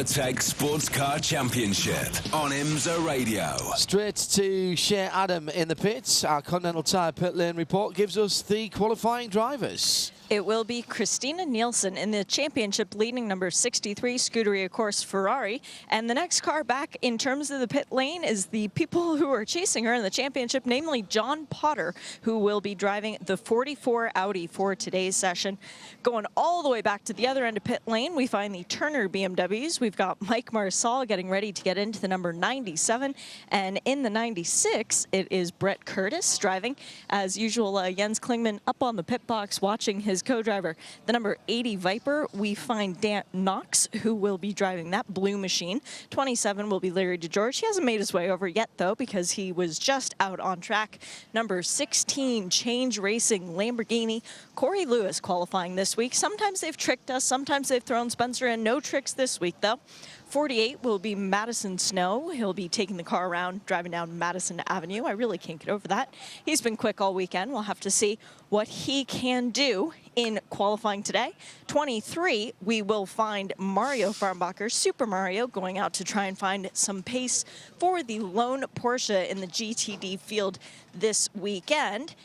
WeatherTech Sports Car Championship on IMSA Radio. Straight to Shea Adam in the pits. Our Continental Tire pit lane report gives us the qualifying drivers. It will be Christina Nielsen in the championship leading number 63 Scuderia Corse Ferrari. And the next car back in terms of the pit lane is the people who are chasing her in the championship, namely John Potter, who will be driving the 44 Audi for today's session. Going all the way back to the other end of pit lane, we find the Turner BMWs. We've got Mike Marsal getting ready to get into the number 97. And in the 96, it is Brett Curtis driving. As usual, Jens Klingman up on the pit box watching his co-driver. The number 80 Viper, we find Dan Knox, who will be driving that blue machine. 27 will be Larry DeGeorge. He hasn't made his way over yet, though, because he was just out on track. Number 16, Change Racing Lamborghini. Corey Lewis qualifying this week. Sometimes they've tricked us. Sometimes they've thrown Spencer in. No tricks this week, though. 48 will be Madison Snow. He'll be taking the car around, driving down Madison Avenue. I really can't get over that. He's been quick all weekend. We'll have to see what he can do in qualifying today. 23, we will find Mario Farnbacher, Super Mario, going out to try and find some pace for the lone Porsche in the GTD field this weekend.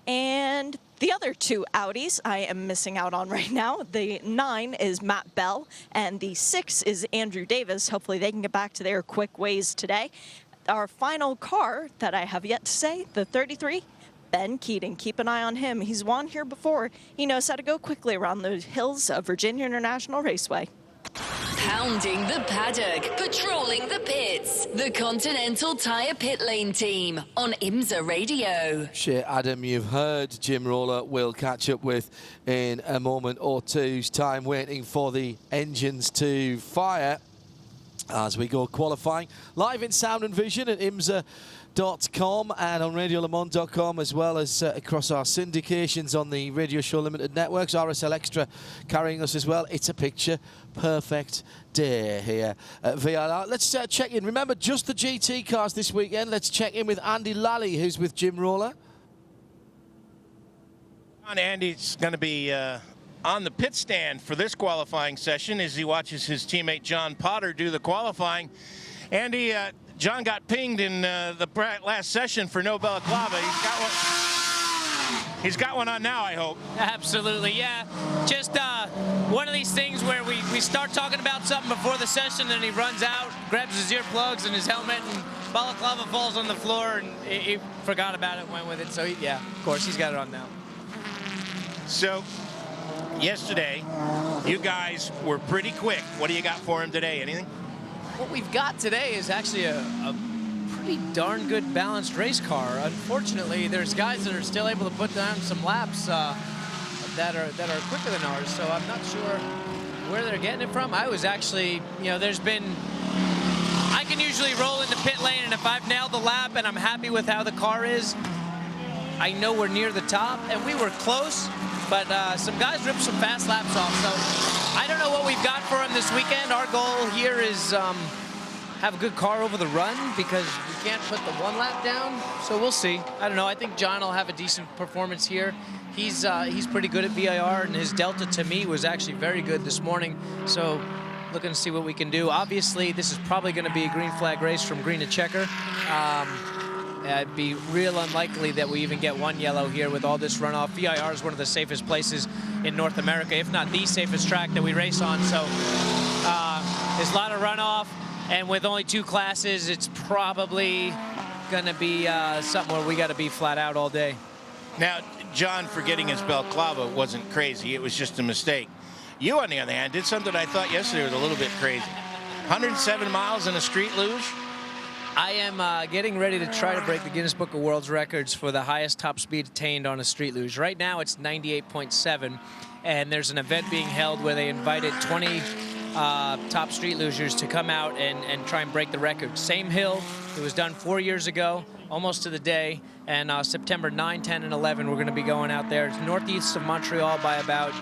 And the other two Audis I am missing out on right now. The 9 is Matt Bell, and the 6 is Andrew Davis. Hopefully they can get back to their quick ways today. Our final car that I have yet to say, the 33, Ben Keating. Keep an eye on him. He's won here before. He knows how to go quickly around the hills of VIRginia International Raceway. Pounding the paddock, patrolling the pits, the Continental Tire Pit Lane team on IMSA Radio. Shea Adam, you've heard Jim Roller. We'll catch up with in a moment or two's time, waiting for the engines to fire as we go qualifying. Live in sound and vision at IMSA.com and on RadioLeMans.com, as well as across our syndications on the Radio Show Limited networks. RSL Extra carrying us as well. It's a picture perfect day here at VIR. Let's check in. Remember, just the GT cars this weekend. Let's check in with Andy Lally, who's with Jim Roller. Andy's going to be on the pit stand for this qualifying session as he watches his teammate John Potter do the qualifying. Andy, John got pinged in the last session for no balaclava. He's got one on now, I hope. Absolutely, yeah. Just one of these things where we start talking about something before the session, and he runs out, grabs his earplugs and his helmet, and balaclava falls on the floor, and he forgot about it, went with it. So, yeah, of course, he's got it on now. So, yesterday, you guys were pretty quick. What do you got for him today? Anything? What we've got today is actually a pretty darn good balanced race car. Unfortunately, there's guys that are still able to put down some laps that are quicker than ours, so I'm not sure where they're getting it from. I was actually, you know, I can usually roll into pit lane, and if I've nailed the lap and I'm happy with how the car is, I know we're near the top, and we were close, but some guys ripped some fast laps off, so I don't know what we've got for him this weekend. Our goal here is have a good car over the run, because we can't put the one lap down, so we'll see. I don't know. I think John will have a decent performance here. He's pretty good at VIR, and his delta to me was actually very good this morning, so looking to see what we can do. Obviously, this is probably going to be a green flag race from green to checker. It'd be real unlikely that we even get one yellow here with all this runoff. VIR is one of the safest places in North America, if not the safest track that we race on, so there's a lot of runoff. And with only 2 classes, it's probably going to be something where we got to be flat out all day. Now, John forgetting his balaclava wasn't crazy. It was just a mistake. You, on the other hand, did something I thought yesterday was a little bit crazy. 107 miles in a street luge. I am getting ready to try to break the Guinness Book of World Records for the highest top speed attained on a street luge. Right now, it's 98.7, and there's an event being held where they invited 20 top street lugers to come out and try and break the record. Same hill. It was done 4 years ago, almost to the day. And September 9, 10, and 11, we're going to be going out there. It's northeast of Montreal by about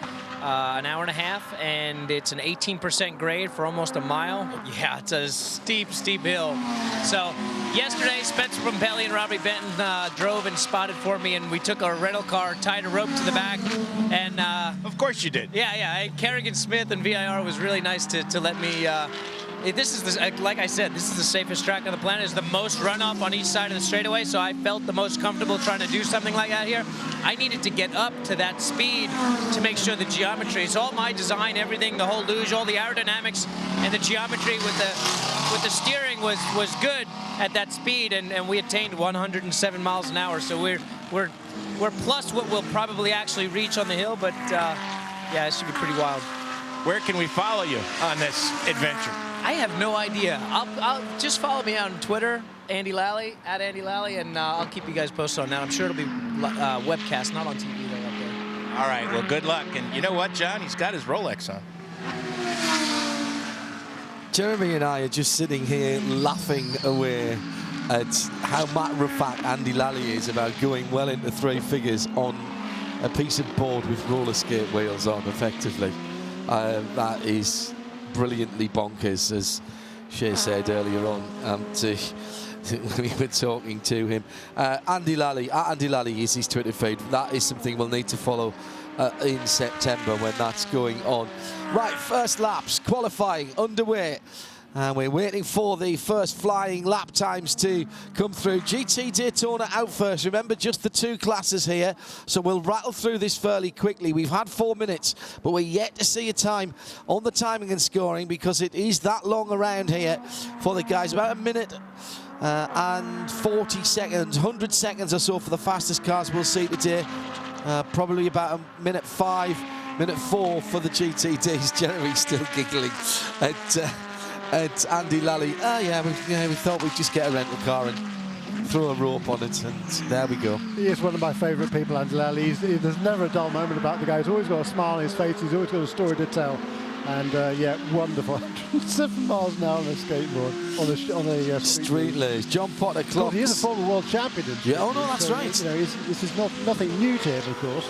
an hour and a half, and it's an 18% grade for almost a mile. Yeah, it's a steep, steep hill. So yesterday, Spencer Pompelli and Robbie Benton drove and spotted for me, and we took a rental car, tied a rope to the back, and of course you did. Yeah. Kerrigan Smith and VIR was really nice to let me this is like I said, this is the safest track on the planet. It's the most runoff on each side of the straightaway, so I felt the most comfortable trying to do something like that here. I needed to get up to that speed to make sure the geometry, it's all my design, everything, the whole luge, all the aerodynamics and the geometry with the steering was good at that speed, and we attained 107 miles an hour. So we're plus what we'll probably actually reach on the hill, but yeah, it should be pretty wild. Where can we follow you on this adventure? I have no idea. I'll just follow me on Twitter, Andy Lally, @AndyLally, and I'll keep you guys posted on that. I'm sure it'll be webcast, not on TV though up there. All right, well, good luck. And you know what, John? He's got his Rolex on. Jeremy and I are just sitting here laughing away at how matter-of-fact Andy Lally is about going well into 3 figures on a piece of board with roller skate wheels on, effectively. That is brilliantly bonkers, as Shay said earlier on. We were talking to him. Andy Lally is his Twitter feed. That is something we'll need to follow in September when that's going on. Right, first laps, qualifying underway. And we're waiting for the first flying lap times to come through. GT Daytona out first. Remember, just the 2 classes here. So we'll rattle through this fairly quickly. We've had 4 minutes, but we're yet to see a time on the timing and scoring because it is that long around here for the guys. About 1 minute and 40 seconds, 100 seconds or so for the fastest cars we'll see today. Probably about 1:05, 1:04 for the GTDs. Jeremy's still giggling at Andy Lally. We thought we'd just get a rental car and throw a rope on it, and there we go. He is one of my favourite people, Andy Lally. There's never a dull moment about the guy. He's always got a smile on his face. He's always got a story to tell. And yeah, wonderful. 107 miles an hour on a skateboard, on a street luge. John Potter clocks. He is a former world champion. Yeah, oh no, that's right. You know, this is nothing new to him, of course.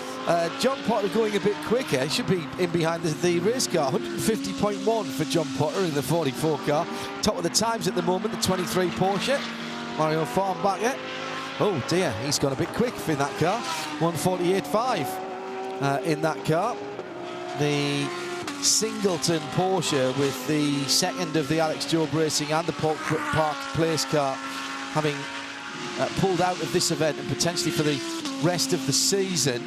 John Potter going a bit quicker. He should be in behind the race car. 150.1 for John Potter in the 44 car. Top of the times at the moment, the 23 Porsche. Mario Farnbacher. Oh dear, he's gone a bit quick in that car. 148.5 in that car. The Singleton Porsche with the second of the Alex Job Racing and the Park Place car having pulled out of this event and potentially for the rest of the season.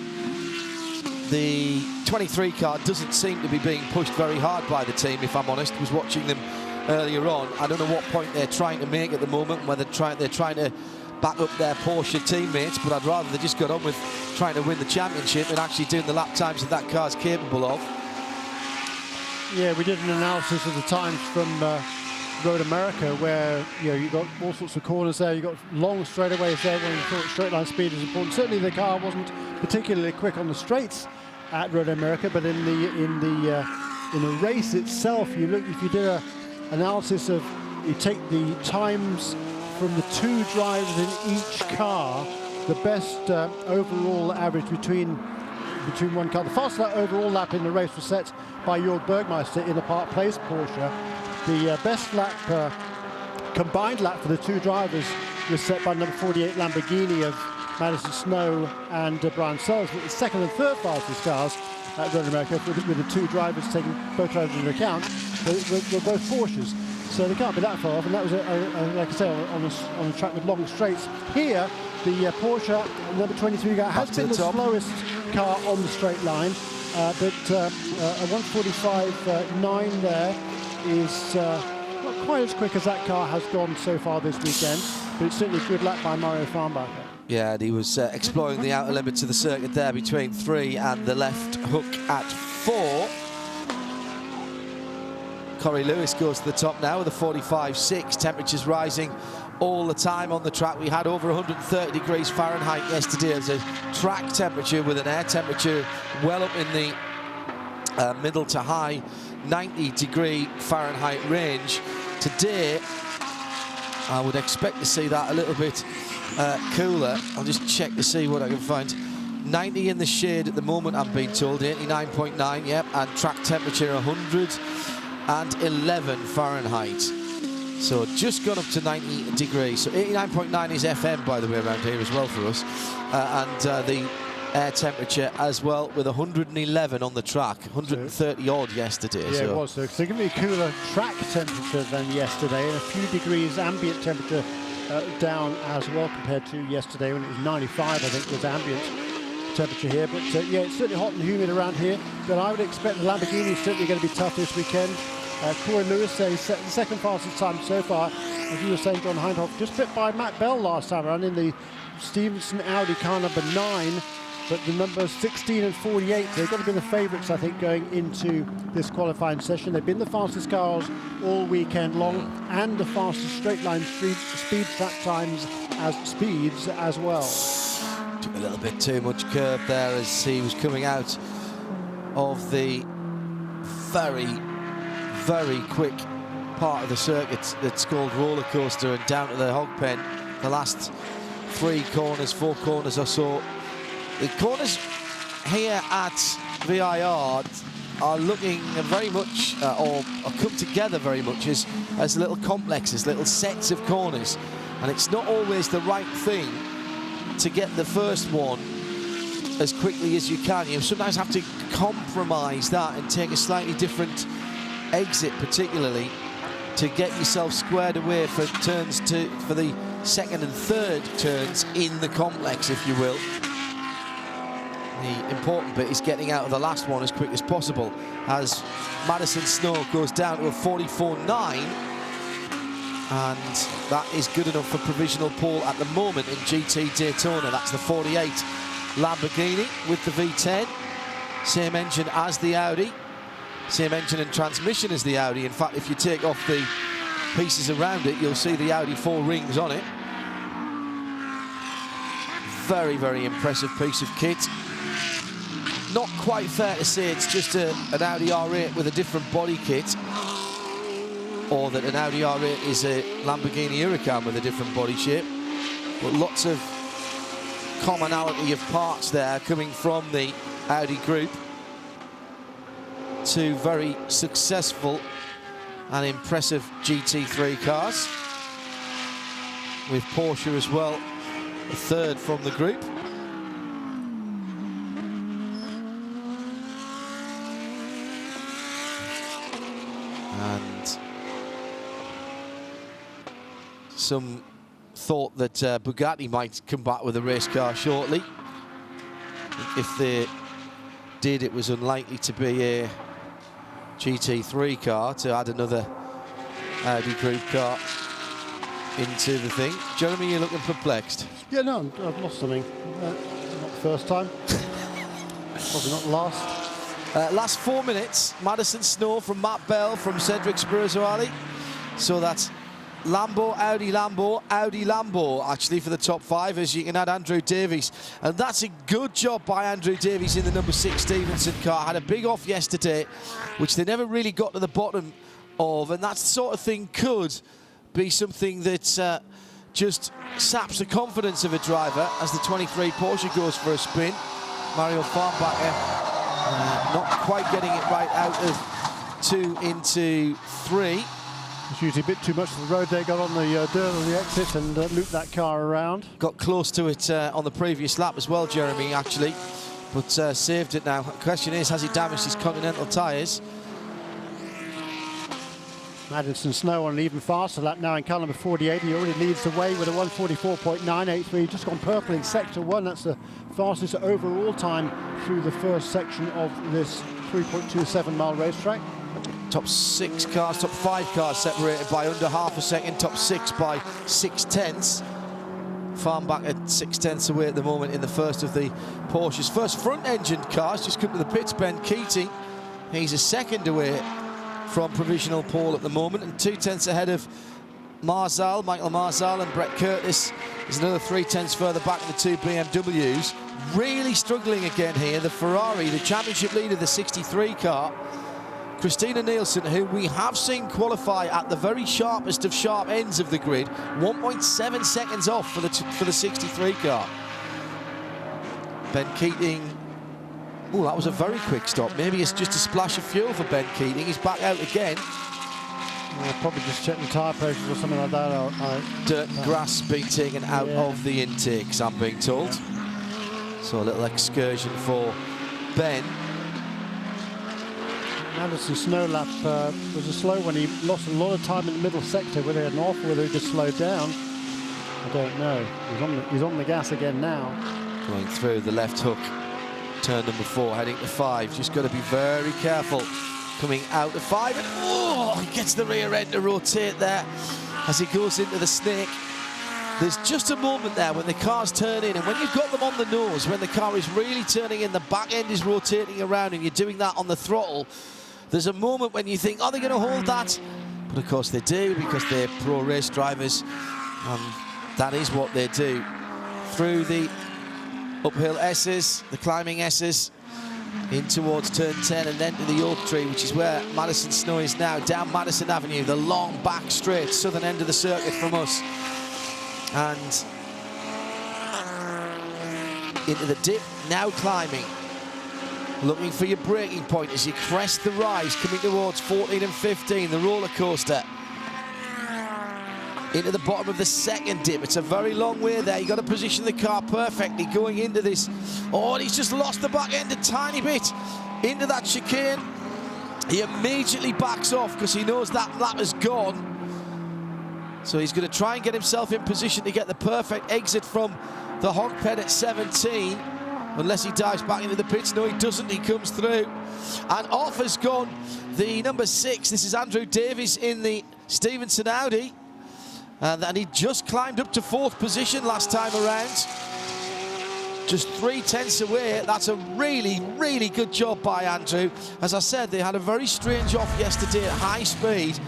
The 23 car doesn't seem to be being pushed very hard by the team, if I'm honest. I was watching them earlier on. I don't know what point they're trying to make at the moment, whether they're trying to back up their Porsche teammates, but I'd rather they just got on with trying to win the championship and actually doing the lap times that that car's capable of. Yeah, we did an analysis of the times from Road America, where you got all sorts of corners there. You got long straightaways there when you thought straight line speed is important. Certainly, the car wasn't particularly quick on the straights at Road America, but in the race itself, if you did an analysis of, you take the times from the 2 drivers in each car, the best overall average between one car. The fastest overall lap in the race was set by Jörg Bergmeister in the Park Place Porsche. The best lap, combined lap for the 2 drivers was set by number 48 Lamborghini of Madison Snow and Brian Sellers, with the second and third fastest cars at Road America, with the 2 drivers taking both drivers into account. Were both Porsches, so they can't be that far off. And that was, like I say, on a track with long straights. Here, the Porsche number 23 car has been the slowest car on the straight line, but a 1:45.9 there is not quite as quick as that car has gone so far this weekend, but it's certainly a good lap by Mario Farnbacher. Yeah, and he was exploring the outer limits of the circuit there between 3 and the left hook at 4. Corey Lewis goes to the top now with a 45.6. Temperatures rising all the time on the track. We had over 130 degrees Fahrenheit yesterday as a track temperature, with an air temperature well up in the middle to high 90-degree Fahrenheit range. Today, I would expect to see that a little bit cooler. I'll just check to see what I can find. 90 in the shade at the moment, I'm being told. 89.9, yep, and track temperature 111 Fahrenheit. So just gone up to 90 degrees. So 89.9 is FM, by the way, around here as well for us. And the air temperature as well, with 111 on the track, 130 odd yesterday. Yeah, so it was. So significantly cooler track temperature than yesterday, and a few degrees ambient temperature down as well compared to yesterday when it was 95, I think, was ambient temperature here. But yeah, it's certainly hot and humid around here. But I would expect the Lamborghini is certainly going to be tough this weekend. Corey Lewis says the second fastest time so far, as you were saying, John Hindhoff, just bit by Matt Bell last time around in the Stevenson Audi car number 9. But the numbers 16 and 48, they've got to be the favourites, I think, going into this qualifying session. They've been the fastest cars all weekend long, and the fastest straight line speed track times speeds as well. Took a little bit too much curb there as he was coming out of the very, very quick part of the circuit that's called roller coaster and down to the hog pen. The last 4 corners or so. The corners here at VIR are looking very much, or come together very much as little complexes, little sets of corners. And it's not always the right thing to get the first one as quickly as you can. You sometimes have to compromise that and take a slightly different exit, particularly to get yourself squared away for turns for the second and third turns in the complex, if you will. The important bit is getting out of the last one as quick as possible, as Madison Snow goes down to a 44.9, and that is good enough for provisional pole at the moment in GT Daytona. That's the 48 Lamborghini with the V10, same engine as the Audi, same engine and transmission as the Audi. In fact, if you take off the pieces around it, you'll see the Audi 4 rings on it. Very, very impressive piece of kit. Not quite fair to say it's just an Audi R8 with a different body kit, or that an Audi R8 is a Lamborghini Huracan with a different body shape, but lots of commonality of parts there coming from the Audi group. Two very successful and impressive GT3 cars, with Porsche as well, the third from the group. And some thought that Bugatti might come back with a race car shortly. If they did, it was unlikely to be a GT3 car, to add another Audi group car into the thing. Jeremy, you're looking perplexed. Yeah, no, I've lost something. Not the first time. Probably not the last. Last 4 minutes, Madison Snow from Matt Bell from Cedric Spirituali. So that's Lambo, Audi Lambo, Audi Lambo, actually, for the top 5, as you can add Andrew Davies. And that's a good job by Andrew Davies in the number 6 Stevenson car. Had a big off yesterday, which they never really got to the bottom of. And that sort of thing could be something that just saps the confidence of a driver as the 23 Porsche goes for a spin. Mario Farnbacher not quite getting it right out of 2 into 3. It's usually a bit too much of the road. They got on the dirt on the exit and looped that car around. Got close to it on the previous lap as well, Jeremy, actually, but saved it now. The question is, has he damaged his Continental tyres? Madison Snow on an even faster lap now in car number 48. He already leads the way with a 144.983. Just gone purple in sector 1. That's the fastest overall time through the first section of this 3.27 mile racetrack. Top 6 cars, top 5 cars separated by under half a second. Top 6 by 6/10. Farnback at 6/10 away at the moment in the first of the Porsches. First front-engined cars just come to the pits. Ben Keating, he's a second away from provisional pole at the moment, and 2/10 ahead of Michael Marzal, and Brett Curtis is another 3/10 further back in the 2 BMWs. Really struggling again here, the Ferrari, the championship leader, the 63 car. Christina Nielsen, who we have seen qualify at the very sharpest of sharp ends of the grid, 1.7 seconds off for the 63 car. Ben Keating, oh, that was a very quick stop. Maybe it's just a splash of fuel for Ben Keating. He's back out again. Probably just checking tyre pressures or something like that. Dirt and grass being taken out of the intakes, I'm being told. So a little excursion for Ben. Anderson's snow lap was a slow one. He lost a lot of time in the middle sector. Whether he had an off or whether he just slowed down, I don't know. He's on the gas again now. Going through the left hook, turn number 4, heading to 5. Just got to be very careful coming out of 5. And oh, he gets the rear end to rotate there as he goes into the snake. There's just a moment there when the cars turn in, and when you've got them on the nose, when the car is really turning in, the back end is rotating around, and you're doing that on the throttle, there's a moment when you think, are they going to hold that? But of course they do, because they're pro race drivers, and that is what they do. Through the uphill S's, the climbing S's, in towards turn 10 and then to the oak tree, which is where Madison Snow is now, down Madison Avenue, the long back straight, southern end of the circuit from us. And into the dip, now climbing. Looking for your braking point as you crest the rise, coming towards 14 and 15, the roller coaster. Into the bottom of the second dip. It's a very long way there. You've got to position the car perfectly going into this. Oh, and he's just lost the back end a tiny bit into that chicane. He immediately backs off because he knows that lap is gone. So he's going to try and get himself in position to get the perfect exit from the hog pen at 17. Unless he dives back into the pits. No, he doesn't. He comes through. And off has gone the number 6. This is Andrew Davies in the Stevenson Audi. And he just climbed up to 4th position last time around. Just 3/10 away. That's a really, really good job by Andrew. As I said, they had a very strange off yesterday at high speed,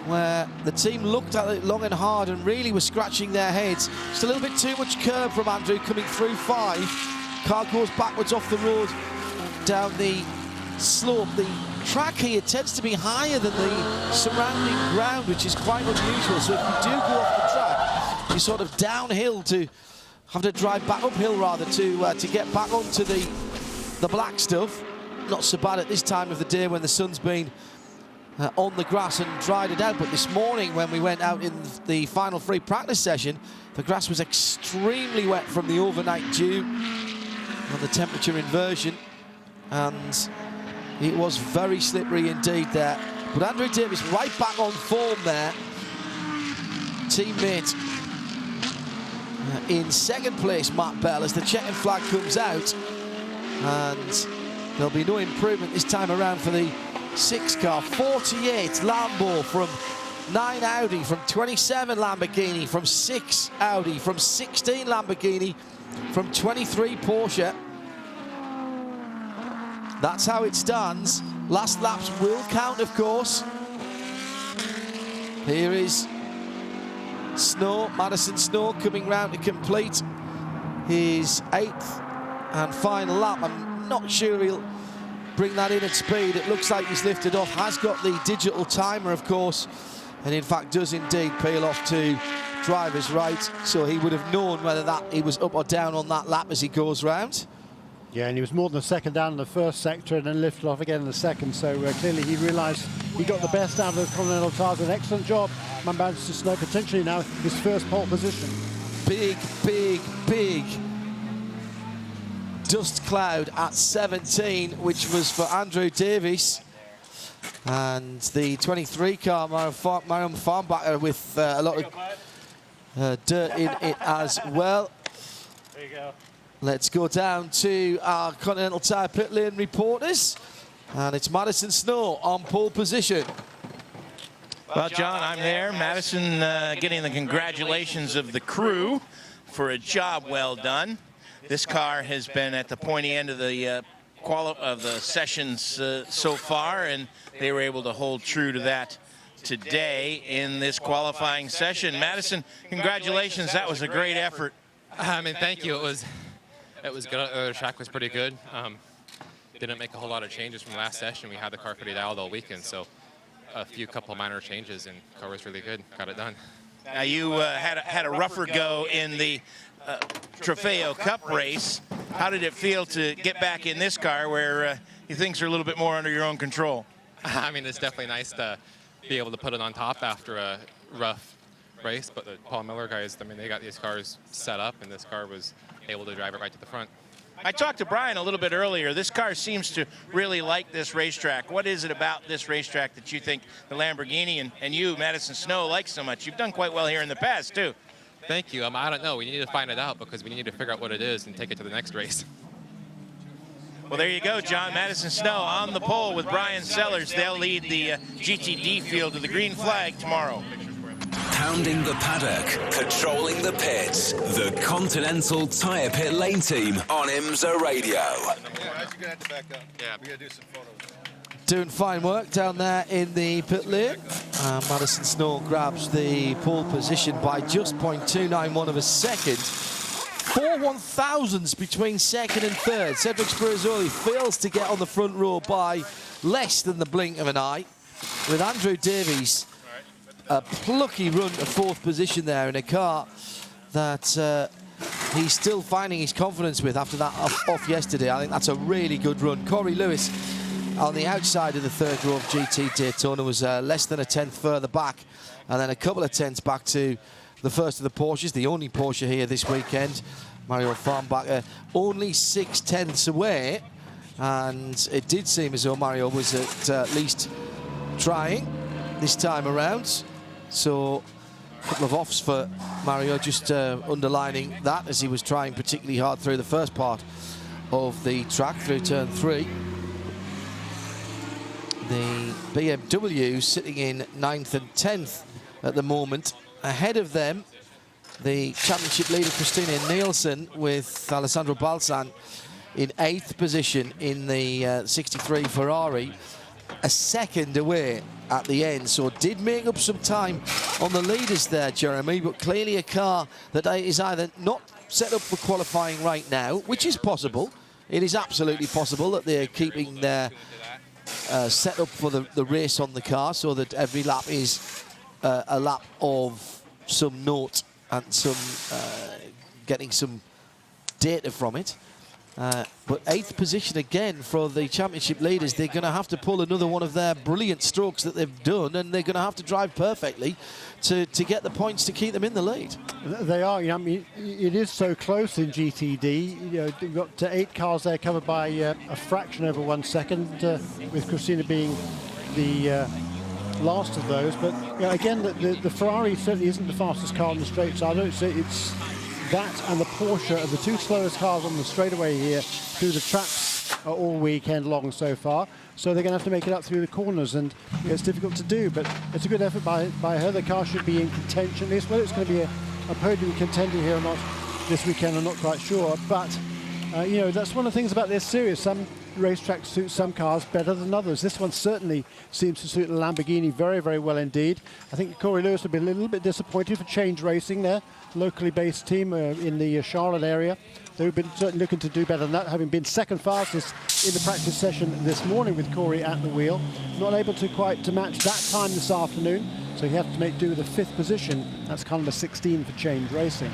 where the team looked at it long and hard and really were scratching their heads. Just a little bit too much curb from Andrew coming through 5. Car goes backwards off the road, down the slope. The track here tends to be higher than the surrounding ground, which is quite unusual. So if you do go off the track, you're sort of downhill to have to drive back uphill rather to get back onto the black stuff. Not so bad at this time of the day when the sun's been on the grass and dried it out. But this morning when we went out in the final free practice session, the grass was extremely wet from the overnight dew and the temperature inversion, and it was very slippery indeed there. But Andrew Davies right back on form there. Teammate in second place, Matt Bell, as the checkered flag comes out, and there'll be no improvement this time around for the 6 car. 48 Lambo from 9 Audi, from 27 Lamborghini, from 6 Audi, from 16 Lamborghini, from 23 Porsche. That's how it stands. Last laps will count, of course. Here is Snow, Madison Snow, coming round to complete his 8th and final lap. I'm not sure he'll bring that in at speed. It looks like he's lifted off, has got the digital timer, of course, and in fact does indeed peel off to driver's right, so he would have known whether that he was up or down on that lap as he goes round. Yeah, and he was more than a second down in the first sector and then lifted off again in the second, so clearly he realised he got the best out of the Continental Tires. An excellent job. Madison Snow potentially now his first pole position. Big, big, big dust cloud at 17, which was for Andrew Davies. And the 23 car, Marion Farnbacher, with a lot of dirt in it as well. There you go. Let's go down to our Continental Tire pit lane reporters. And it's Madison Snow on pole position. Well, John, I'm there. Madison getting the congratulations of the crew for a job well done. This car has been at the pointy end of the sessions so far, and they were able to hold true to that today in this qualifying session. Madison, congratulations. That was a great effort. I mean, thank you. It was good. The track was pretty good. Didn't make a whole lot of changes from last session. We had the car pretty dialed all weekend, so a couple minor changes, and the car was really good. Got it done. Now you had a rougher go in the Trofeo Cup race. How did it feel to get back in this car where things are a little bit more under your own control? I mean, it's definitely nice to be able to put it on top after a rough race, but the Paul Miller guys, I mean, they got these cars set up, and this car was able to drive it right to the front. I talked to Brian a little bit earlier. This car seems to really like this racetrack. What is it about this racetrack that you think the Lamborghini and you, Madison Snow, like so much? You've done quite well here in the past, too. Thank you. I don't know. We need to find it out because we need to figure out what it is and take it to the next race. Well, there you go, John. Madison Snow on the pole with Brian Sellers. They'll lead the GTD field to the green flag tomorrow. Pounding the paddock, patrolling the pits, the Continental Tire Pit Lane team on IMSA Radio. You're gonna have to back up. Yeah, we gotta do some photos. Doing fine work down there in the pit lane. Madison Snow grabs the pole position by just 0.291 of a second. 4 1/1000ths between second and third. Cedric Spirizzoli fails to get on the front row by less than the blink of an eye, with Andrew Davies a plucky run to fourth position there in a car that he's still finding his confidence with after that off yesterday. I think that's a really good run. Corey Lewis on the outside of the third row of GT Daytona was less than a tenth further back, and then a couple of tenths back to the first of the Porsches, the only Porsche here this weekend. Mario Farnbacher only 6 tenths away, and it did seem as though Mario was at least trying this time around. So a couple of offs for Mario, just underlining that as he was trying particularly hard through the first part of the track, through turn 3. The BMW sitting in 9th and 10th at the moment. Ahead of them, the championship leader Christina Nielsen with Alessandro Balzan in 8th position in the 63 Ferrari, a second away at the end. So did make up some time on the leaders there, Jeremy, but clearly a car that is either not set up for qualifying right now, which is possible. It is absolutely possible that they're keeping their set up for the race on the car, so that every lap is a lap of some note and some getting some data from it. But 8th position again for the championship leaders. They're going to have to pull another one of their brilliant strokes that they've done, and they're going to have to drive perfectly to get the points to keep them in the lead. They are. You know, I mean, it is so close in GTD. You know, you've got 8 cars there covered by a fraction over 1 second, with Christina being the last of those. But you know, again, the Ferrari certainly isn't the fastest car on the straight side. It's that and the Porsche are the 2 slowest cars on the straightaway here through the traps all weekend long so far. So they're going to have to make it up through the corners, and you know, it's difficult to do, but it's a good effort by her. The car should be in contention, at least whether it's going to be a podium contender here or not this weekend, I'm not quite sure. But you know, that's one of the things about this series. Some racetracks suit some cars better than others. This one certainly seems to suit the Lamborghini very, very well indeed. I think Corey Lewis will be a little bit disappointed for Change Racing there, locally based team in the Charlotte area. They've been certainly looking to do better than that, having been second fastest in the practice session this morning with Corey at the wheel. Not able to quite match that time this afternoon, so he had to make do with the 5th position. That's car number 16 for Change Racing.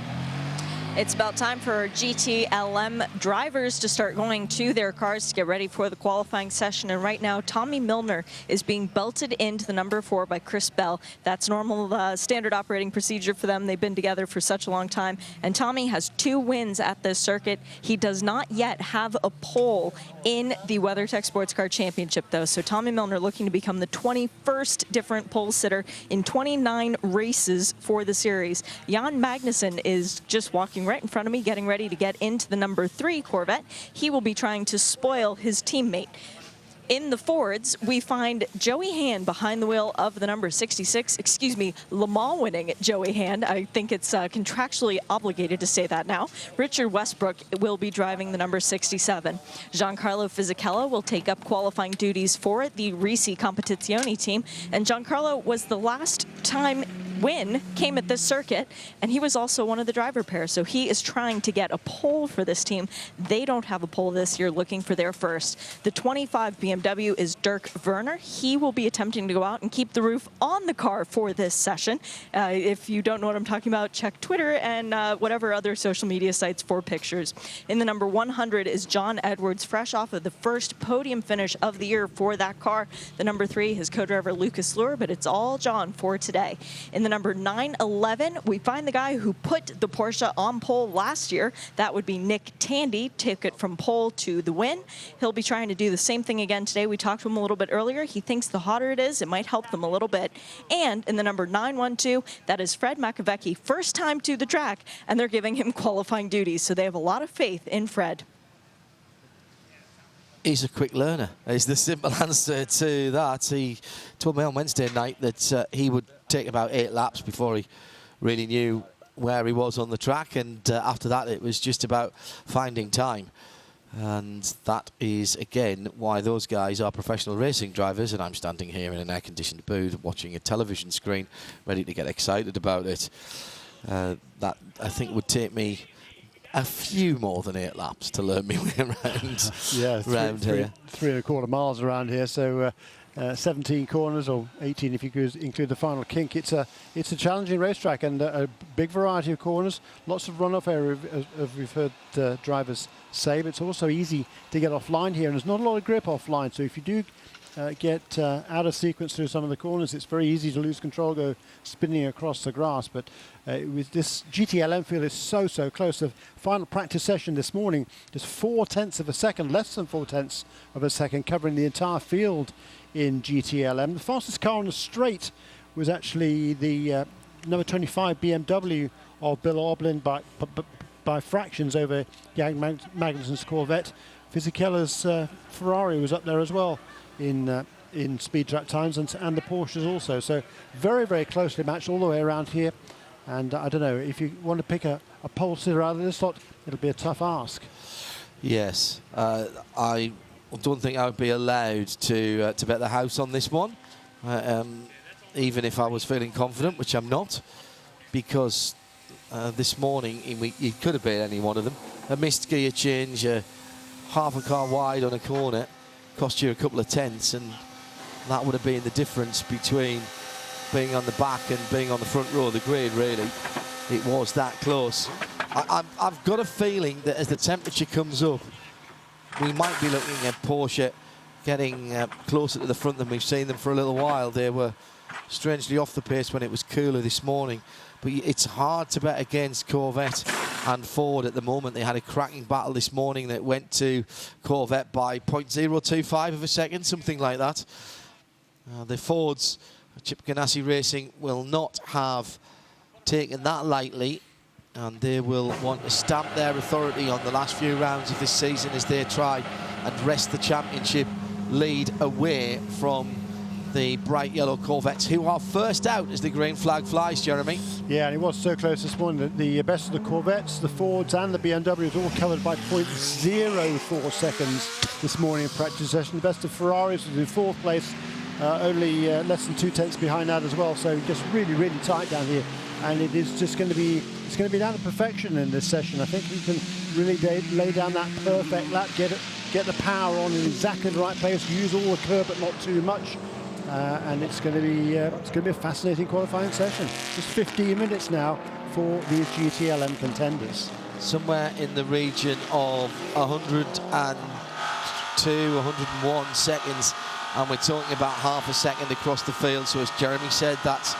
It's about time for GTLM drivers to start going to their cars to get ready for the qualifying session. And right now, Tommy Milner is being belted into the number 4 by Chris Bell. That's normal standard operating procedure for them. They've been together for such a long time. And Tommy has 2 wins at this circuit. He does not yet have a pole in the WeatherTech Sports Car Championship, though. So Tommy Milner looking to become the 21st different pole sitter in 29 races for the series. Jan Magnussen is just walking right in front of me, getting ready to get into the number 3 Corvette. He will be trying to spoil his teammate. In the Fords, we find Joey Hand behind the wheel of the number 66, Le Mans winning Joey Hand. I think it's contractually obligated to say that now. Richard Westbrook will be driving the number 67. Giancarlo Fisichella will take up qualifying duties for the Risi Competizione team. And Giancarlo was the last time win came at this circuit, and he was also one of the driver pairs, so he is trying to get a pole for this team. They don't have a pole this year, looking for their first. The 25 BMW is Dirk Werner. He will be attempting to go out and keep the roof on the car for this session. If you don't know what I'm talking about, check Twitter and whatever other social media sites for pictures. In the number 100 is John Edwards, fresh off of the first podium finish of the year for that car. The number 3 is co-driver Lucas Luhr, but it's all John for today. In the number 911, we find the guy who put the Porsche on pole last year. That would be Nick Tandy, took it from pole to the win. He'll be trying to do the same thing again today. We talked to him a little bit earlier. He thinks the hotter it is, it might help them a little bit. And in the number 912, that is Fred Makovecki, first time to the track, and they're giving him qualifying duties. So they have a lot of faith in Fred. He's a quick learner, is the simple answer to that. He told me on Wednesday night that he would take about 8 laps before he really knew where he was on the track, and after that it was just about finding time. And that is, again, why those guys are professional racing drivers, and I'm standing here in an air-conditioned booth watching a television screen, ready to get excited about it. That, I think, would take me a few more than 8 laps to learn me way around. Yeah, around here. 3.25 miles around here, so 17 corners, or 18 if you could include the final kink. It's a challenging racetrack, and a big variety of corners, lots of runoff area, as we've heard drivers say, but it's also easy to get offline here, and there's not a lot of grip offline, so if you do get out of sequence through some of the corners, it's very easy to lose control, go spinning across the grass. But with this GTLM field is so close. The final practice session this morning, just 0.4 of a second, less than 0.4 of a second, covering the entire field in GTLM. The fastest car on the straight was actually the number 25 BMW of Bill Aublin by fractions over Jan Magnussen's Corvette. Fisichella's Ferrari was up there as well in speed track times, and the Porsches also. So very closely matched all the way around here. And I don't know, if you want to pick a pole sitter out of this lot, it'll be a tough ask. Yes, I don't think I would be allowed to bet the house on this one, even if I was feeling confident, which I'm not, because this morning he could have been any one of them. A missed gear change, half a car wide on a corner, cost you a couple of tenths, and that would have been the difference between being on the back and being on the front row of the grid, really. It was that close. I've got a feeling that as the temperature comes up, we might be looking at Porsche getting closer to the front than we've seen them for a little while. They were strangely off the pace when it was cooler this morning, but it's hard to bet against Corvette and Ford at the moment. They had a cracking battle this morning that went to Corvette by 0.025 of a second, something like that. The Fords, Chip Ganassi Racing, will not have taken that lightly, and they will want to stamp their authority on the last few rounds of this season as they try and wrest the championship lead away from the bright yellow Corvettes, who are first out as the green flag flies, Jeremy. Yeah, and it was so close this morning that the best of the Corvettes, the Fords and the BMWs all covered by 0.04 seconds this morning in practice session. The best of Ferraris was in 4th place, only less than 0.2 behind that as well, so just really tight down here. And it is just going to be, it's going to be down to perfection in this session. I think you can really lay down that perfect lap, get the power on in exactly the right place, use all the curb but not too much. And it's going to be a fascinating qualifying session. Just 15 minutes now for these GTLM contenders. Somewhere in the region of 102, 101 seconds, and we're talking about half a second across the field. So as Jeremy said, that's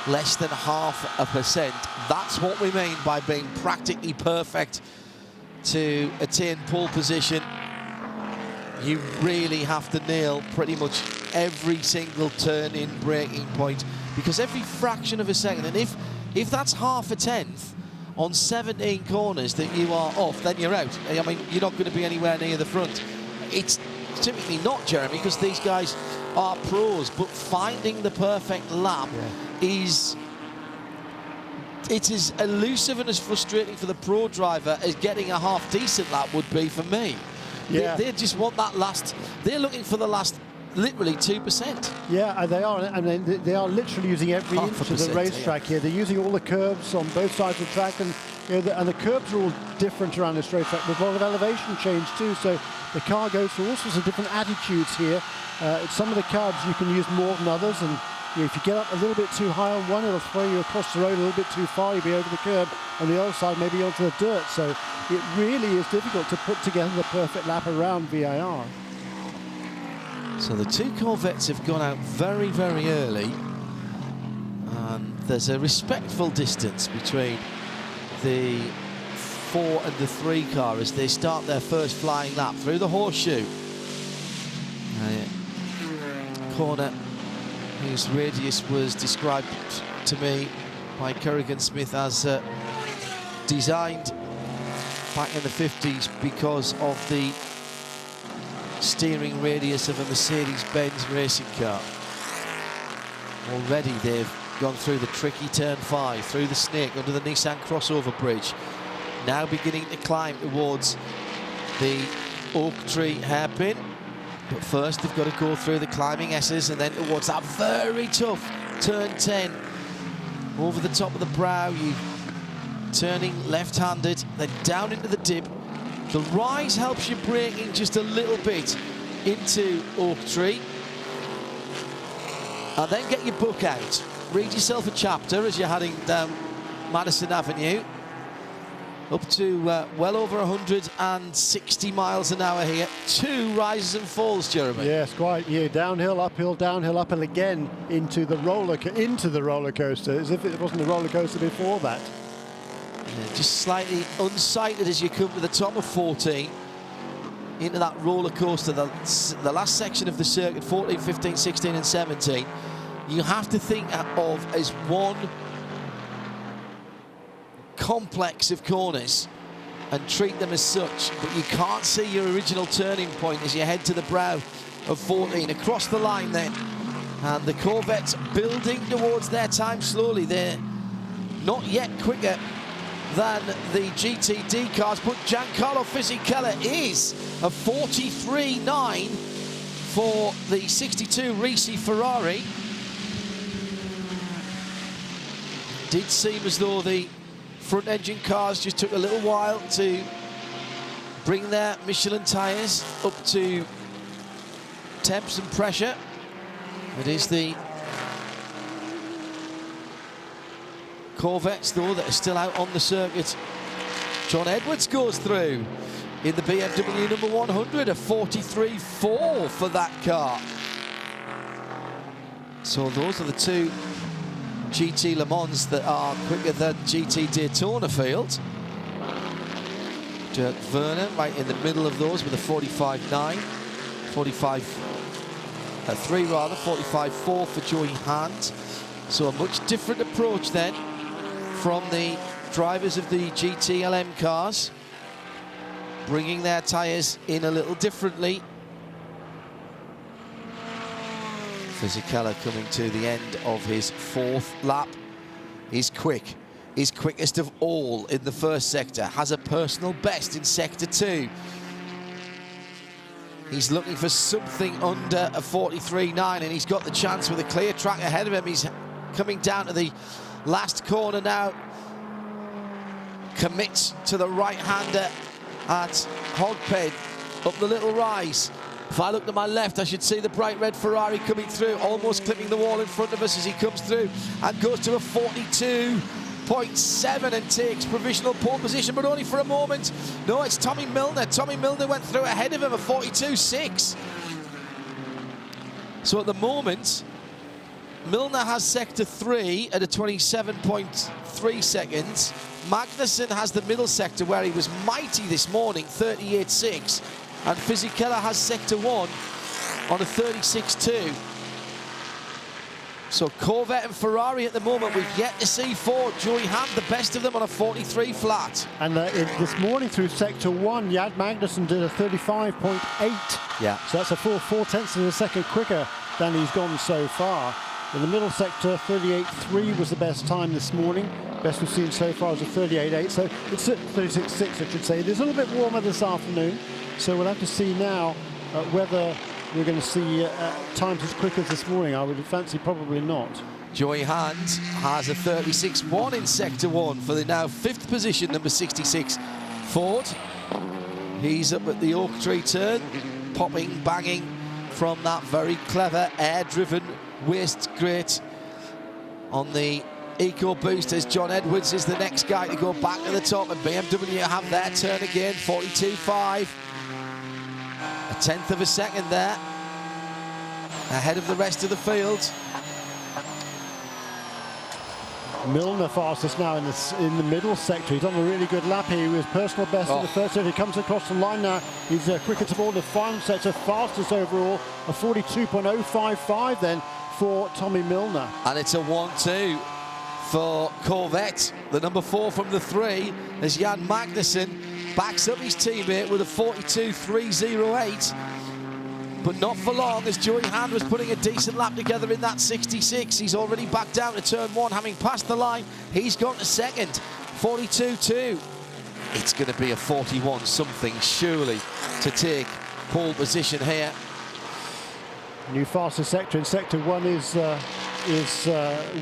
less than 0.5%. That's what we mean by being practically perfect to attain pole position. You really have to nail pretty much every single turn-in braking point, because every fraction of a second, and if that's 0.5 on 17 corners that you are off, then you're out. I mean, you're not going to be anywhere near the front. It's typically not, Jeremy, because these guys are pros, but finding the perfect lap is... It's as elusive and as frustrating for the pro driver as getting a half-decent lap would be for me. Yeah. They just want that last... They're looking for the last... literally 2%. Yeah, they are, and they are literally using every inch of the racetrack here. They're using all the curbs on both sides of the track, and and the curbs are all different around this racetrack with a lot of elevation change too. So the car goes through all sorts of different attitudes here. Some of the curbs you can use more than others, and if you get up a little bit too high on one, it'll throw you across the road a little bit too far. You'll be over the curb. On the other side, maybe onto the dirt. So it really is difficult to put together the perfect lap around VIR. So the two Corvettes have gone out very early, and there's a respectful distance between the 4 and the 3 car as they start their first flying lap through the horseshoe. Corner whose radius was described to me by Kerrigan Smith as designed back in the 50s because of the steering radius of a Mercedes-Benz racing car. Already they've gone through the tricky turn 5, through the snake, under the Nissan crossover bridge. Now beginning to climb towards the Oak Tree hairpin. But first they've got to go through the climbing S's and then towards that very tough turn 10. Over the top of the brow, you turning left-handed, then down into the dip. The rise helps you braking just a little bit into Oak Tree. And then get your book out. Read yourself a chapter as you're heading down Madison Avenue. Up to well over 160 miles an hour here. 2 rises and falls, Jeremy. Yes, quite. Yeah, downhill, uphill, again into the roller coaster, as if it wasn't a roller coaster before that. Yeah, just slightly unsighted as you come to the top of 14 into that roller coaster, the last section of the circuit, 14, 15, 16 and 17. You have to think of as one complex of corners and treat them as such, but you can't see your original turning point as you head to the brow of 14 across the line then. And the Corvette's building towards their time slowly. They're not yet quicker than the GTD cars, but Giancarlo Fisichella is a 43.9 for the 62 Ricci Ferrari. Did seem as though the front engine cars just took a little while to bring their Michelin tyres up to temps and pressure. It is the Corvettes, though, that are still out on the circuit. John Edwards goes through in the BMW number 100, a 43.4 for that car. So those are the 2 GT Le Mans that are quicker than GT Daytona field. Dirk Werner right in the middle of those with a 45.9, 45.3 rather, 45.4 for Joey Hand. So a much different approach then from the drivers of the GTLM cars, bringing their tyres in a little differently. Fisichella coming to the end of his 4th lap. He's quick. He's quickest of all in the first sector. Has a personal best in sector 2. He's looking for something under a 43.9, and he's got the chance with a clear track ahead of him. He's coming down to the last corner now. Commits to the right-hander at Hogpen, up the little rise. If I look to my left, I should see the bright red Ferrari coming through, almost clipping the wall in front of us as he comes through and goes to a 42.7 and takes provisional pole position, but only for a moment. No, it's Tommy Milner. Tommy Milner went through ahead of him, a 42.6. So at the moment, Milner has sector 3 at a 27.3 seconds. Magnussen has the middle sector where he was mighty this morning, 38.6. And Fisichella has sector 1 on a 36.2. So Corvette and Ferrari at the moment, we've yet to see Ford. Joey Hand, the best of them, on a 43 flat. And this morning through sector 1, Jan Magnussen did a 35.8. Yeah. So that's a full 4/10 of a second quicker than he's gone so far. In the middle sector, 38.3 was the best time this morning. Best we've seen so far is a 38.8. So it's at 36.6, I should say. It is a little bit warmer this afternoon. So we'll have to see now whether we're going to see times as quick as this morning. I would fancy probably not. Joey Hand has a 36.1 in sector 1 for the now 5th position, number 66 Ford. He's up at the Oak Tree turn, popping, banging from that very clever air-driven waste grate on the EcoBoost, as John Edwards is the next guy to go back to the top, and BMW have their turn again, 42.5. A 10th of a second there, ahead of the rest of the field. Milner fastest now in the middle sector. He's on a really good lap here. He was personal best in the first sector. He comes across the line now. He's quicker to board the final sector, fastest overall, a 42.055 then for Tommy Milner. And it's a 1-2 for Corvette, the number 4 from the 3, as Jan Magnussen backs up his teammate with a 42.308. But not for long, as Joey Hand was putting a decent lap together in that 66. He's already back down to turn 1, having passed the line. He's gone to second, 42.2. It's going to be a 41 something, surely, to take pole position here. New fastest sector in sector 1 is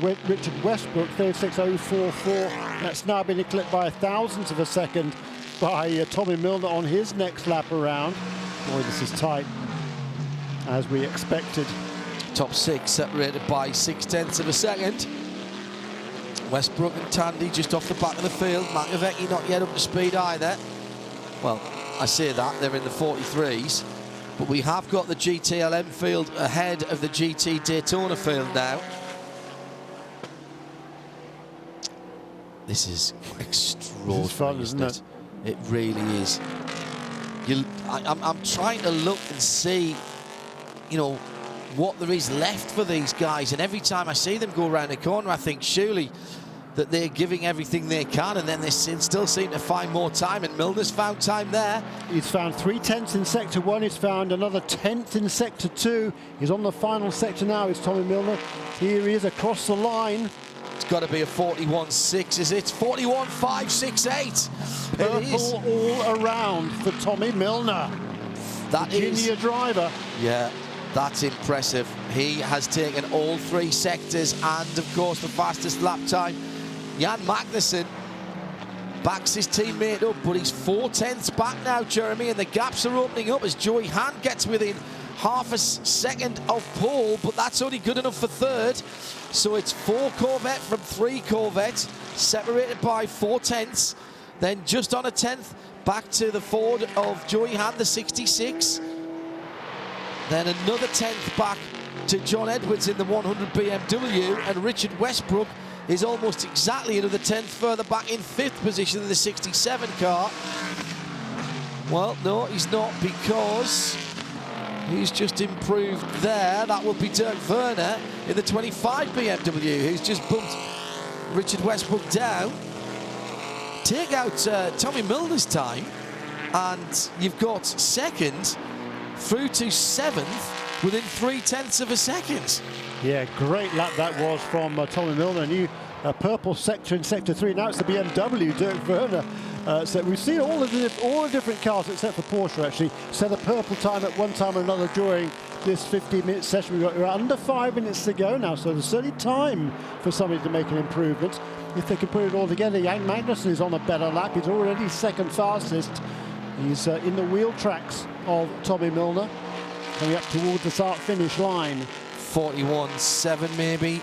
Richard Westbrook, 36.044. That's now been eclipsed by 1,000th of a second by Tommy Milner on his next lap around. Boy, this is tight, as we expected. Top 6 separated by 0.6 of a second. Westbrook and Tandy just off the back of the field. Makoviecki not yet up to speed either. Well, I say that, they're in the 43s. But we have got the GTLM field ahead of the GT Daytona field now. This is extraordinary, this is fun, isn't it? It really is. I'm trying to look and see, you know, what there is left for these guys, and every time I see them go around the corner, I think surely that they're giving everything they can, and then they still seem to find more time, and Milner's found time there. He's found 3/10 in sector 1, he's found another 10th in sector 2. He's on the final sector now, it's Tommy Milner. Here he is across the line. It's got to be a 41.6, is it? 41.568. Purple all around for Tommy Milner. That is Virginia driver. Yeah, that's impressive. He has taken all 3 sectors and, of course, the fastest lap time. Jan Magnussen backs his teammate up, but he's 4/10 back now, Jeremy, and the gaps are opening up as Joey Hand gets within half a second of pole, but that's only good enough for 3rd. So it's 4 Corvette from 3 Corvette, separated by 4/10. Then just on a 10th, back to the Ford of Joey Hand, the 66. Then another 10th back to John Edwards in the 100 BMW, and Richard Westbrook is almost exactly another 10th further back in 5th position in the 67 car. Well, no, he's not, because he's just improved there. That will be Dirk Werner in the 25 BMW, who's just bumped Richard Westbrook down. Take out Tommy Milner's time, and you've got 2nd through to 7th within 3/10 of a second. Yeah, great lap that was from Tommy Milner. A new purple sector in sector 3. Now it's the BMW, Dirk Werner. So we've seen all the different cars except for Porsche actually set a purple time at one time or another during this 15-minute session. We're under 5 minutes to go now, so there's certainly time for somebody to make an improvement if they can put it all together. Jan Magnussen is on a better lap. He's already 2nd fastest. He's in the wheel tracks of Tommy Milner, coming up towards the start-finish line. 41.7 maybe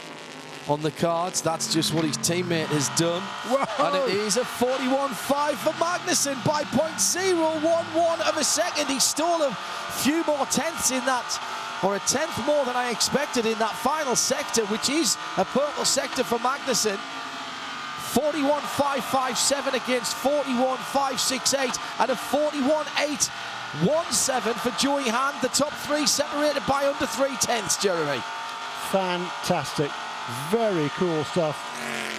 on the cards. That's just what his teammate has done. Whoa. And it is a 41.5 for Magnussen by 0.011 of a second. He stole a few more tenths in that, or a 10th more than I expected in that final sector, which is a purple sector for Magnussen. 41.557 against 41.568, and a 41.817 for Joey Hand. The top 3 separated by under 3/10, Jeremy. Fantastic, very cool stuff.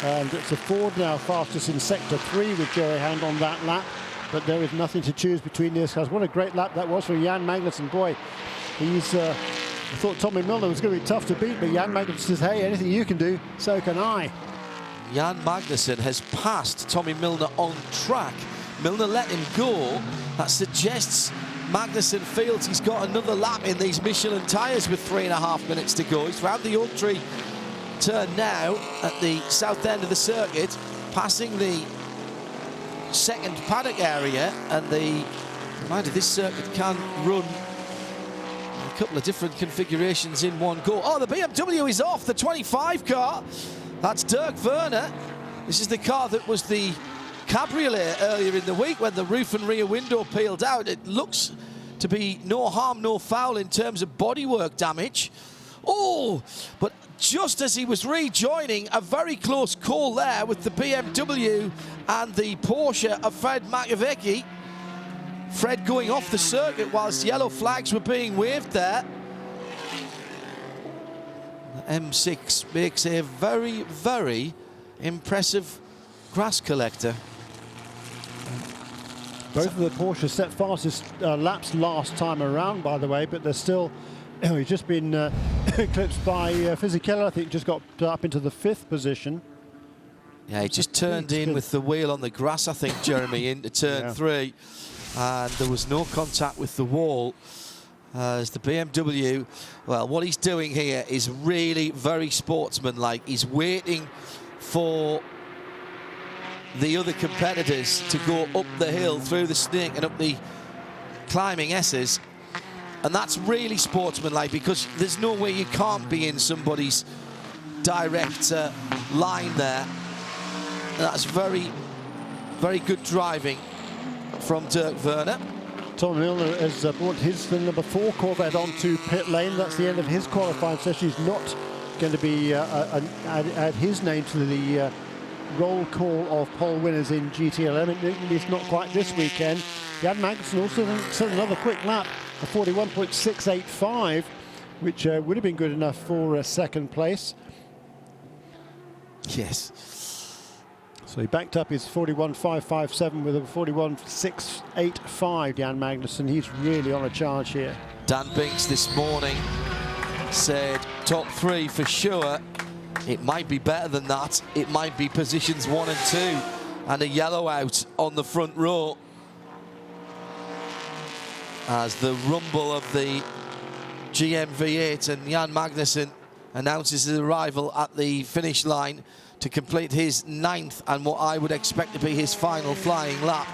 And it's a Ford now fastest in sector 3 with Joey Hand on that lap, but there is nothing to choose between these guys. What a great lap that was for Jan Magnussen. Boy, he's I thought Tommy Milner was going to be tough to beat, but Jan Magnussen says, hey, anything you can do, so can I. Jan Magnussen has passed Tommy Milner on track. Milner let him go. That suggests Magnussen feels he's got another lap in these Michelin tyres with 3.5 minutes to go. He's round the Oak Tree turn now at the south end of the circuit, passing the 2nd paddock area, and this circuit can run a couple of different configurations in one go. Oh, the BMW is off, the 25 car. That's Dirk Werner. This is the car that was the cabriolet earlier in the week when the roof and rear window peeled out. It looks to be no harm, no foul in terms of bodywork damage. Oh, but just as he was rejoining, a very close call there with the BMW and the Porsche of Fred Makowiecki. Fred going off the circuit whilst yellow flags were being waved there. The M6 makes a very, very impressive grass collector. Both of the Porsche set fastest laps last time around, by the way, but they're still, he's just been eclipsed by VIRginia. I think just got up into the 5th position. Yeah, he just turned in with the wheel on the grass, I think, Jeremy, into turn 3. And there was no contact with the wall. As the BMW, well, what he's doing here is really very sportsmanlike. He's waiting for the other competitors to go up the hill through the snake and up the climbing S's, and that's really sportsmanlike because there's no way you can't be in somebody's direct line there. That's very, very good driving from Dirk Werner. Tom Milner has brought his number 4 Corvette onto pit lane. That's the end of his qualifying session. He's not going to be add his name to the roll call of pole winners in GTLM. At least not quite this weekend. Jan Magnussen also set another quick lap, a 41.685, which would have been good enough for second place. Yes. So he backed up his 41.557 with a 41.685, Jan Magnussen. He's really on a charge here. Dan Binks this morning said top 3 for sure. It might be better than that. It might be positions 1 and 2 and a yellow out on the front row as the rumble of the GM V8 and Jan Magnussen announces his arrival at the finish line to complete his 9th and what I would expect to be his final flying lap.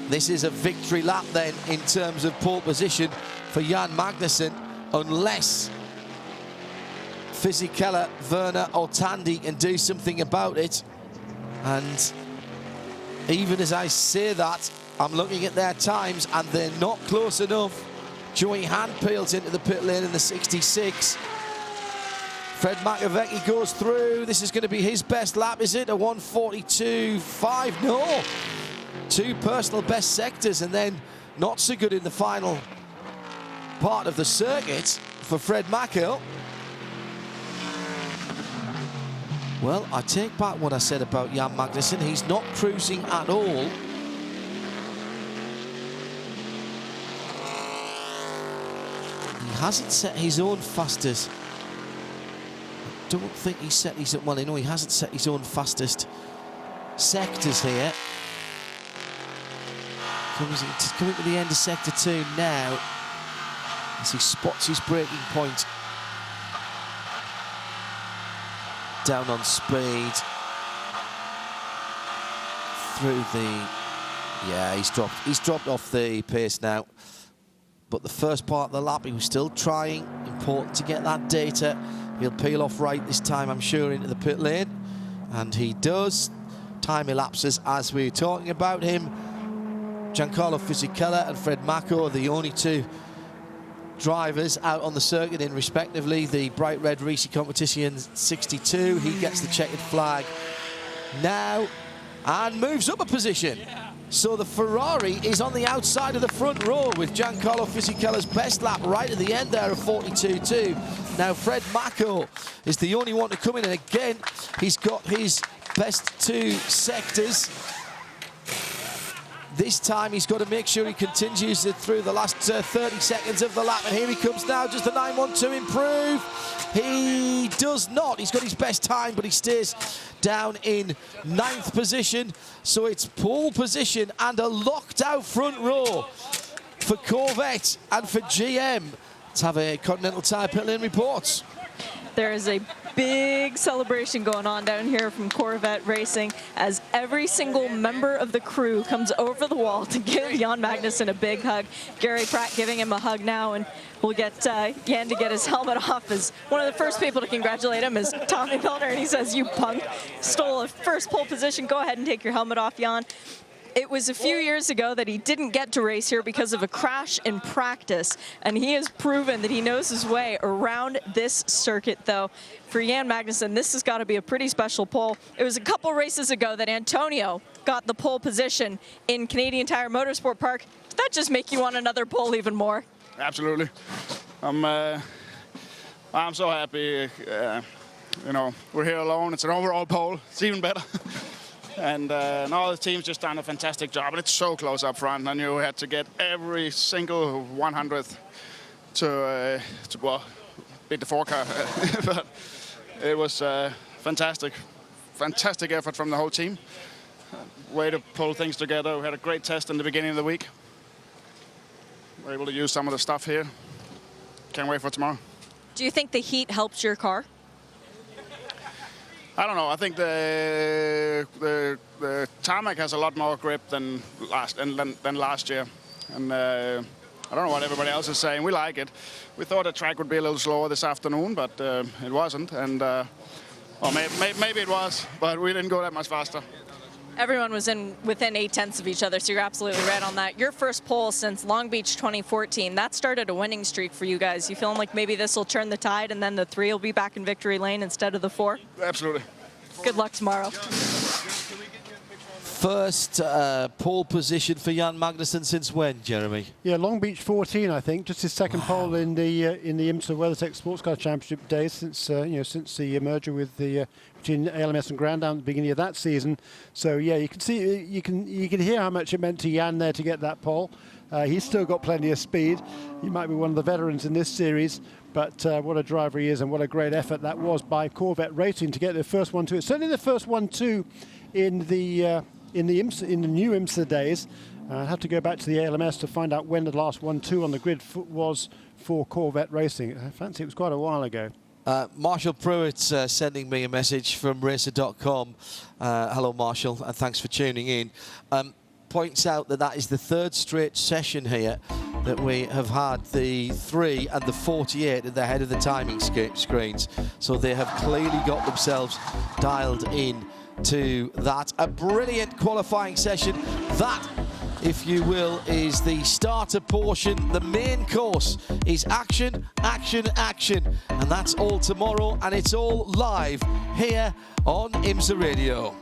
This is a victory lap then in terms of pole position for Jan Magnussen, unless VIRginia, Werner or Tandy can do something about it. And even as I say that, I'm looking at their times and they're not close enough. Joey Hand peels into the pit lane in the 66. Fred Makowiecki goes through. This is going to be his best lap, is it? A 142.5? No. 2 personal best sectors, and then not so good in the final part of the circuit for Fred Mako. Well, I take back what I said about Jan Magnussen. He's not cruising at all. He hasn't set his own fastest. I don't think he set his, well, you know, he hasn't set his own fastest sectors here. Coming to the end of sector 2 now as he spots his braking point. Down on speed. Through the, yeah, he's dropped off the pace now. But the first part of the lap, he was still trying. Important to get that data. He'll peel off right this time, I'm sure, into the pit lane. And he does. Time elapses as we're talking about him. Giancarlo Fisichella and Fred Mako are the only 2 drivers out on the circuit in respectively the bright red Risi competition 62. He gets the checkered flag now and moves up a position. So the Ferrari is on the outside of the front row with Giancarlo Fisichella's best lap right at the end there of 42.2. Now Fred Mako is the only one to come in, and again he's got his best 2 sectors. This time he's got to make sure he continues it through the last 30 seconds of the lap, and here he comes now, just a 9.12 improve. He does not. He's got his best time, but he stays down in 9th position. So it's pole position and a locked out front row for Corvette and for GM. Let's have a Continental Tire Pit Lane report. There is a big celebration going on down here from Corvette Racing as every single member of the crew comes over the wall to give Jan Magnussen a big hug. Gary Pratt giving him a hug now, and we'll get Jan to get his helmet off. As one of the first people to congratulate him is Tommy Milner, and he says, "You punk, stole a first pole position. Go ahead and take your helmet off, Jan." It was a few years ago that he didn't get to race here because of a crash in practice, and he has proven that he knows his way around this circuit, though. For Jan Magnussen, this has got to be a pretty special pole. It was a couple races ago that Antonio got the pole position in Canadian Tire Motorsport Park. Did that just make you want another pole even more? Absolutely. I'm so happy. You know, we're here alone. It's an overall pole. It's even better. And all the team's just done a fantastic job, and it's so close up front. I knew we had to get every single 100th to well, beat the 4-car. But it was fantastic effort from the whole team. Way to pull things together. We had a great test in the beginning of the week. We're able to use some of the stuff here. Can't wait for tomorrow. Do you think the heat helps your car? I don't know. I think the tarmac has a lot more grip than last year, and I don't know what everybody else is saying. We like it. We thought the track would be a little slower this afternoon, but it wasn't, and well, maybe it was, but we didn't go that much faster. Everyone was within 0.8 of each other, so you're absolutely right on that. Your first pole since Long Beach 2014, that started a winning streak for you guys. You feeling like maybe this will turn the tide and then the 3 will be back in victory lane instead of the 4? Absolutely. Good luck tomorrow. First pole position for Jan Magnussen since when, Jeremy? Yeah, Long Beach 14, I think. Just his second pole in the IMSA WeatherTech Sports Car Championship days since since the merger with the between ALMS and Grand Am at the beginning of that season. So yeah, you can see, you can hear how much it meant to Jan there to get that pole. He's still got plenty of speed. He might be one of the veterans in this series, but what a driver he is, and what a great effort that was by Corvette Racing to get their first 1-2. It's certainly the first 1-2 in the new IMSA days. I'd have to go back to the ALMS to find out when the last 1-2 on the grid was for Corvette Racing. I fancy it was quite a while ago. Marshall Pruitt's sending me a message from racer.com. Hello, Marshall, and thanks for tuning in. Points out that is the 3rd straight session here that we have had the 3 and the 48 at the head of the timing screens. So they have clearly got themselves dialed in to that. A brilliant qualifying session. That, if you will, is the starter portion. The main course is action, action, action. And that's all tomorrow, and it's all live here on IMSA Radio.